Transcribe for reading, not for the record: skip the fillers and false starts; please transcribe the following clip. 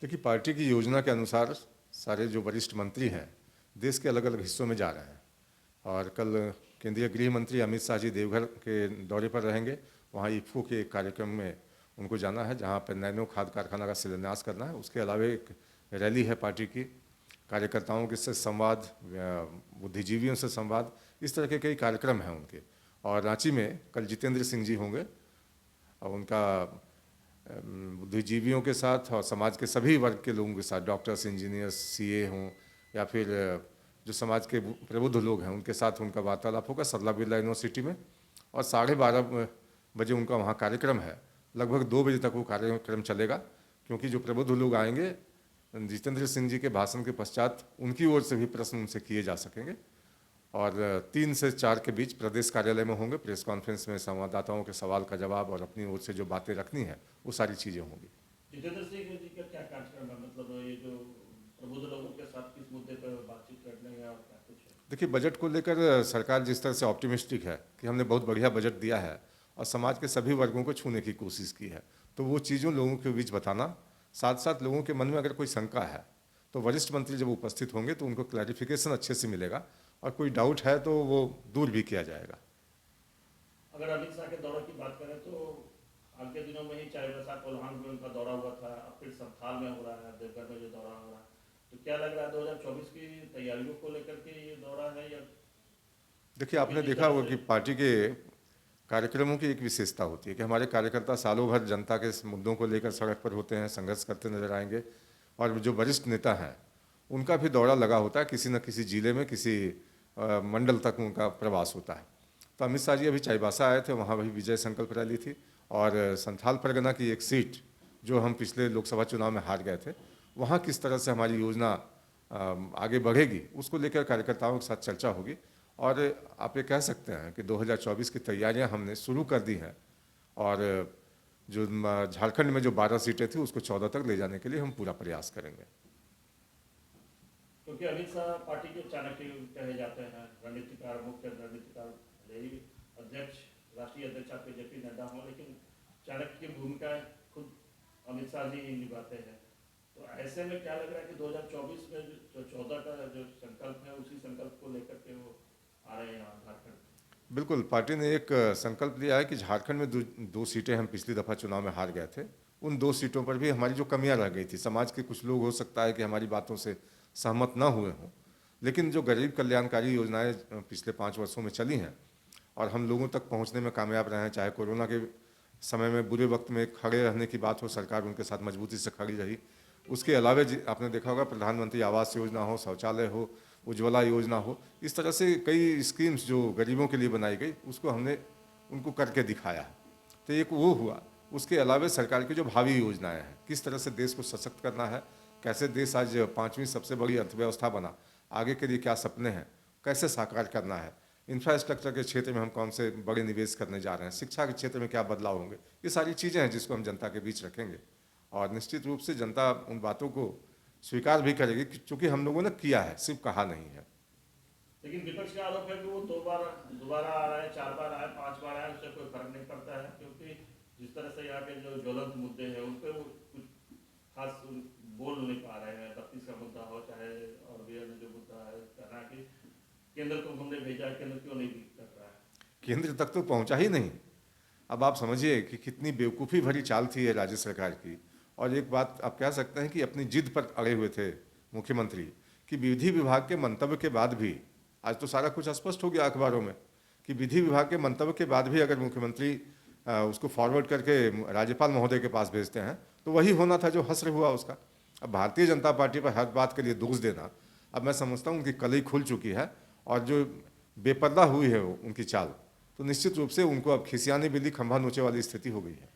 देखिए, पार्टी की योजना के अनुसार सारे जो वरिष्ठ मंत्री हैं देश के अलग अलग हिस्सों में जा रहे हैं। और कल केंद्रीय गृह मंत्री अमित शाह जी देवघर के दौरे पर रहेंगे। वहाँ इफ्को के एक कार्यक्रम में उनको जाना है, जहाँ पर नैनो खाद कारखाना का शिलान्यास करना है। उसके अलावा एक रैली है पार्टी की, कार्यकर्ताओं के से संवाद, बुद्धिजीवियों से संवाद, इस तरह के कई कार्यक्रम हैं उनके। और रांची में कल जितेंद्र सिंह जी होंगे और उनका बुद्धिजीवियों के साथ और समाज के सभी वर्ग के लोगों के साथ, डॉक्टर्स, इंजीनियर्स, सीए हों या फिर जो समाज के प्रबुद्ध लोग हैं, उनके साथ उनका वार्तालाप होगा सरला बिरला यूनिवर्सिटी में। और 12:30 बजे उनका वहाँ कार्यक्रम है। लगभग 2 बजे तक वो कार्यक्रम चलेगा, क्योंकि जो प्रबुद्ध लोग आएंगे, जितेंद्र सिंह जी के भाषण के पश्चात उनकी ओर से भी प्रश्न उनसे किए जा सकेंगे। और 3 से 4 के बीच प्रदेश कार्यालय में होंगे। प्रेस कॉन्फ्रेंस में संवाददाताओं के सवाल का जवाब और अपनी ओर से जो बातें रखनी है वो सारी चीज़ें होंगी। जितेंद्र सिंह जी का क्या कार्यक्रम है, मतलब ये जो प्रबुद्ध लोगों के साथ किस मुद्दे पर बातचीत करने या क्या कुछ है? देखिए, बजट को लेकर सरकार जिस तरह से ऑप्टिमिस्टिक है कि हमने बहुत बढ़िया बजट दिया है और समाज के सभी वर्गों को छूने की कोशिश की है, तो वो चीज़ों लोगों के बीच बताना, साथ साथ लोगों के मन में अगर कोई शंका है तो वरिष्ठ मंत्री जब उपस्थित होंगे तो उनको क्लैरिफिकेशन अच्छे से मिलेगा और कोई डाउट है तो वो दूर भी किया जाएगा। अगर अमित शाह के दौरे की बात करें तो आगे दिनों में ही चाईबासा कोल्हान में उनका दौरा हुआ था, अब फिर संथाल में हो रहा है, देवघर में जो दौरा हो रहा है, तो क्या लग रहा है 2024 की तैयारियों को लेकर के ये दौरा है या? देखिए, आपने देखा होगा कि पार्टी के कार्यक्रमों की एक विशेषता होती है कि हमारे कार्यकर्ता सालों भर जनता के मुद्दों को लेकर सड़क पर होते हैं, संघर्ष करते नजर आएंगे। और जो वरिष्ठ नेता हैं उनका भी दौरा लगा होता है, किसी न किसी जिले में, किसी मंडल तक उनका प्रवास होता है। तो अमित शाह जी अभी चाईबासा आए थे, वहाँ भी विजय संकल्प रैली थी। और संथाल परगना की एक सीट जो हम पिछले लोकसभा चुनाव में हार गए थे, वहाँ किस तरह से हमारी योजना आगे बढ़ेगी उसको लेकर कार्यकर्ताओं के साथ चर्चा होगी। और आप ये कह सकते हैं कि 2024 की तैयारियां हमने शुरू कर दी हैं। और जो झारखंड में जो 12 सीटें थी उसको 14 तक ले जाने के लिए हम पूरा प्रयास करेंगे। क्योंकि अमित शाह पार्टी के चाणक्य कहे जाते हैं, रणनीतिकार, मुख्य रणनीतिकार, अध्यक्ष, राष्ट्रीय अध्यक्ष आपके जेपी नड्डा हों, लेकिन चाणक्य की भूमिका खुद अमित शाह जी ही निभाते हैं। तो ऐसे में क्या लग रहा है कि 2024 में जो 14 का जो संकल्प है उसी संकल्प को लेकर के वो आ रहे हैं यहाँ झारखंड? बिल्कुल, पार्टी ने एक संकल्प लिया है कि झारखंड में दो सीटें हम पिछली दफ़ा चुनाव में हार गए थे, उन 2 सीटों पर भी हमारी जो कमियां रह गई थी, समाज के कुछ लोग हो सकता है कि हमारी बातों से सहमत ना हुए हों, लेकिन जो गरीब कल्याणकारी योजनाएं पिछले 5 वर्षों में चली हैं और हम लोगों तक पहुंचने में कामयाब रहे हैं, चाहे कोरोना के समय में बुरे वक्त में खड़े रहने की बात हो, सरकार उनके साथ मजबूती से खड़ी रही। उसके अलावा आपने देखा होगा प्रधानमंत्री आवास योजना हो, शौचालय हो, उज्ज्वला योजना हो, इस तरह से कई स्कीम्स जो गरीबों के लिए बनाई गई उसको हमने उनको करके दिखाया है। तो एक वो हुआ। उसके अलावा सरकार की जो भावी योजनाएं हैं, किस तरह से देश को सशक्त करना है, कैसे देश आज 5वीं सबसे बड़ी अर्थव्यवस्था बना, आगे के लिए क्या सपने हैं, कैसे साकार करना है, इंफ्रास्ट्रक्चर के क्षेत्र में हम कौन से बड़े निवेश करने जा रहे हैं, शिक्षा के क्षेत्र में क्या बदलाव होंगे, ये सारी चीज़ें हैं जिसको हम जनता के बीच रखेंगे। और निश्चित रूप से जनता उन बातों को स्वीकार भी करेगी, क्योंकि हम लोगों ने किया है, सिर्फ कहा नहीं है। लेकिन विपक्ष का आरोप है कि वो दोबारा आ रहा है, 4 बार आया, 5 बार आया, उससे कोई फर्क नहीं पड़ता है, क्योंकि जिस तरह से यहाँ के जो ज्वलंत मुद्दे हैं उन पर वो कुछ खास बोल नहीं पा रहे हैं। 32 का मुद्दा हो, चाहे और भी अन्य जो मुद्दा है, कहना कि केंद्र को हमने भेजा है, केंद्र क्यों नहीं कर रहा है? केंद्र तक तो पहुंचा ही नहीं। अब आप समझिए कि कितनी बेवकूफ़ी भरी चाल थी ये राज्य सरकार की। और एक बात आप कह सकते हैं कि अपनी जिद पर अड़े हुए थे मुख्यमंत्री कि विधि विभाग के मंतव्य के बाद भी, आज तो सारा कुछ स्पष्ट हो गया अखबारों में कि विधि विभाग के मंतव्य के बाद भी अगर मुख्यमंत्री उसको फॉरवर्ड करके राज्यपाल महोदय के पास भेजते हैं तो वही होना था जो हश्र हुआ उसका। अब भारतीय जनता पार्टी पर हर बात के लिए दोष देना, अब मैं समझता हूँ उनकी कलई खुल चुकी है। और जो बेपर्दा हुई है वो उनकी चाल, तो निश्चित रूप से उनको अब खिसियानी बिल्ली खंभा नोचे वाली स्थिति हो गई है।